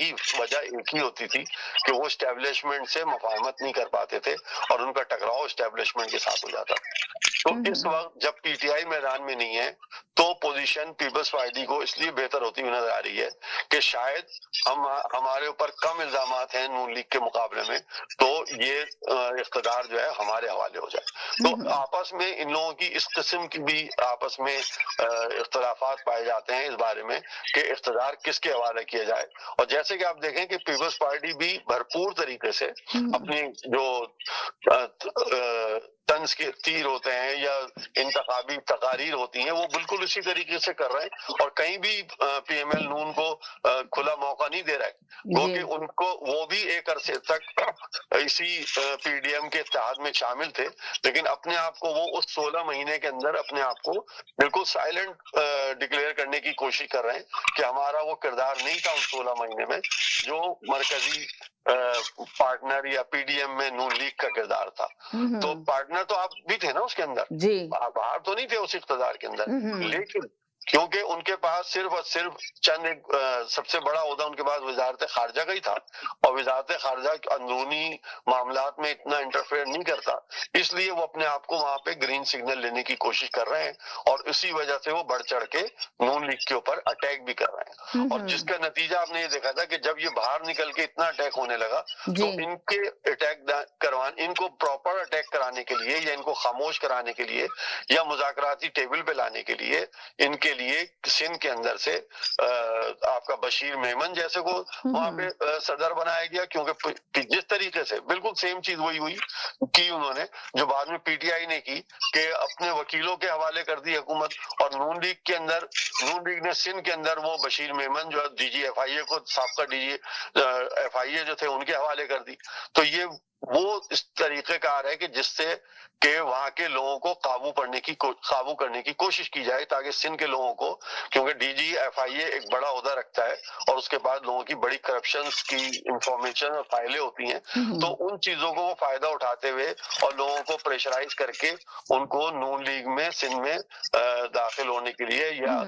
की वजह एक ही होती थी कि वो एस्टेब्लिशमेंट से मुफाहमत नहीं कर पाते थे और उनका टकराव एस्टेब्लिशमेंट के साथ हो जाता। तो इस वक्त जब पीटीआई मैदान में नहीं है तो पोजीशन पीपल्स पार्टी को इसलिए बेहतर होती हुई नजर आ रही है कि शायद हमारे ऊपर कम इल्जामात हैं नून लीग के मुकाबले में, तो ये इख्तिदार जो है हमारे हवाले हो जाए। तो आपस में इन लोगों की इस किस्म की भी आपस में इख्तलाफात पाए जाते हैं इस बारे में कि इख्तिदार किसके हवाले किया जाए। और जैसे कि आप देखें कि पीपल्स पार्टी भी भरपूर तरीके से अपनी जो तंज के तीर होते हैं या इंतखाबी तकारीर होती हैं वो बिल्कुल इसी तरीके से कर रहे हैं और कहीं भी पीएमएल नून को खुला मौका नहीं दे रहा है, क्योंकि उनको वो भी एक अरसे तक इसी पीडीएम के इत्तेहाद में शामिल थे, लेकिन अपने आप को वो उस 16 महीने के अंदर अपने आप को बिल्कुल साइलेंट डिक्लेयर करने की कोशिश कर रहे हैं कि हमारा वो किरदार नहीं था उस 16 महीने में जो मरकजी पार्टनर या पीडीएम में नून लीग का किरदार था। तो पार्टनर तो आप भी थे ना उसके अंदर, बाहर तो नहीं थे उस इख्तिदार के अंदर, लेकिन क्योंकि उनके पास सिर्फ और सिर्फ चंद एक सबसे बड़ा ओहदा उनके पास वजारत खारजा का ही था और वजारत खारजा अंदरूनी मामलात में इतना इंटरफेयर नहीं करता, इसलिए वो अपने आप को वहां पे ग्रीन सिग्नल लेने की कोशिश कर रहे हैं और इसी वजह से वो बढ़ चढ़ के नून लीग के ऊपर अटैक भी कर रहे हैं। और जिसका नतीजा आपने ये देखा था कि जब ये बाहर निकल के इतना अटैक होने लगा तो इनके अटैक करवाने, इनको प्रॉपर अटैक कराने के लिए या इनको खामोश कराने के लिए या मुज़ाकराती टेबल पे लाने के लिए इनके लिए सिंध के अंदर से आपका बशीर मेमन जैसे को वहां पे सदर बनाया गया, क्योंकि जिस तरीके से बिल्कुल सेम चीज वही हुई की उन्होंने जो बाद में पीटीआई ने की कि अपने वकीलों के हवाले कर दी हुकूमत, और नून लीग के अंदर नून लीग ने सिंध के अंदर वो बशीर मेमन जो डीजी एफआईए को साबका डीजी एफआईए जो थे उनके हवाले कर दी। तो ये वो इस तरीके का आ रहा है कि जिससे कि वहां के लोगों को काबू करने की कोशिश की जाए ताकि सिंध के लोगों को, क्योंकि डीजी एफआईए एक बड़ा ओहदा रखता है और उसके बाद लोगों की बड़ी करप्शन की इंफॉर्मेशन और फाइलें होती हैं, तो उन चीजों को वो फायदा उठाते हुए और लोगों को प्रेशराइज करके उनको नून लीग में सिंध में दाखिल होने के लिए या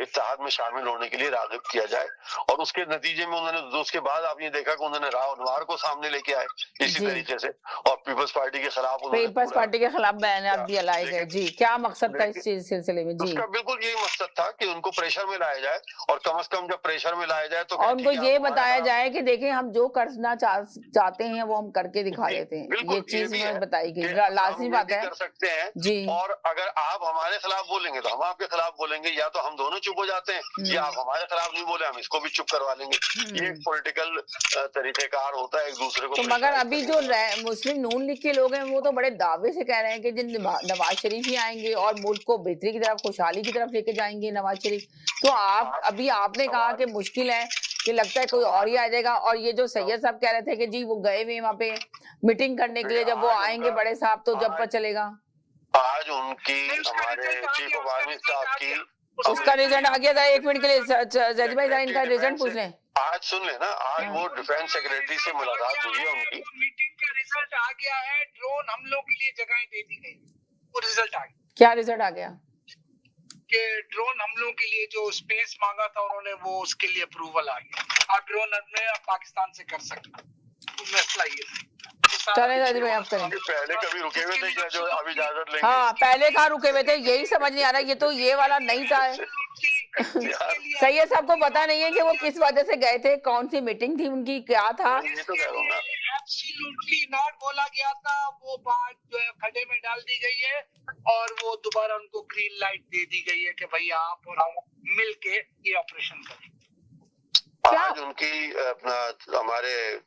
इत्तेहाद में शामिल होने के लिए राग़िब किया जाए। और उसके नतीजे में उन्होंने उसके बाद आपने देखा कि उन्होंने राव अनवार को सामने लेके आए इसी तरीके से और पीपल्स पार्टी के खिलाफ पीपल्स पार्टी के खिलाफ बयान भी लाए गए। जी, क्या मकसद था इस सिलसिले में? जी, उसका बिल्कुल यही मकसद था कि उनको प्रेशर में लाया जाए और कम से कम जब प्रेशर में लाया जाए तो और उनको ये बताया जाए कि देखें हम जो करना चाहते हैं वो हम करके दिखा देते हैं। ये चीज उन्होंने बताई गई, लाजमी बात है कर सकते हैं जी। और अगर आप हमारे खिलाफ बोलेंगे तो हम आपके खिलाफ बोलेंगे, या तो हम दोनों चुप हो जाते हैं या आप हमारे खिलाफ नहीं बोले हम इसको भी चुप करवा लेंगे। ये एक पॉलिटिकल तरीकेकार होता है एक दूसरे को। तो मगर अभी जो मुस्लिम नून लीग के लोग हैं वो तो बड़े दावे से कह रहे हैं कि जिन नवाज शरीफ ही आएंगे और मुल्क को बेहतरी की तरफ, खुशहाली की तरफ लेके जाएंगे नवाज शरीफ। तो आप अभी आपने कहा कि मुश्किल है कि लगता है कोई और ही आ जाएगा, और ये जो सैयद साहब कह रहे थे कि जी वो गए हुए वहां पे मीटिंग करने के लिए, जब वो आएंगे बड़े साहब तो जब पता चलेगा। आज उनकी हमारे चीफ ऑफ आर्मी स्टाफ की उसका रिजल्ट आ गया था। एक मिनट के लिए जज भाई जरा इनका रिजल्ट पूछ लें। आज सुन लेना, आज वो डिफेंस सेक्रेटरी से मुलाकात हुई है उनकी, मीटिंग का रिजल्ट आ गया है। ड्रोन हमलों के लिए जगहें दे दी गई, वो रिजल्ट आ गया। क्या रिजल्ट आ गया? कि ड्रोन हमलों के लिए जो स्पेस मांगा था उन्होंने वो उसके लिए अप्रूवल आ गया। आप ड्रोन हमले पाकिस्तान से कर सकते हैं, मसला ये चले जज भाई आप करें। पहले कभी रुके हुए थे क्या जो अब इजाजत लेंगे? हाँ, पहले कहाँ रुके हुए थे यही समझ नहीं आ रहा। ये तो ये वाला नहीं था। सैयद साहब को पता नहीं है कि वो किस वजह से गए थे, कौन सी मीटिंग थी उनकी, क्या था? एब्सोल्युटली नॉट बोला गया था। वो बात जो है खड्डे में डाल दी गई है और वो दोबारा उनको ग्रीन लाइट दे दी गई है कि भाई आप और हम मिलके ये ऑपरेशन करें। आज उनकी अपना हमारे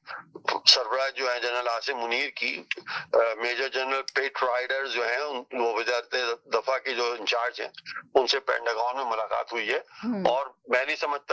सरबराह जो है जनरल आसिम मुनीर की मेजर जनरल पेट राइडर जो हैं वो वजारत दफा के जो इंचार्ज हैं उनसे पेंटागन में मुलाकात हुई है और मैं नहीं समझता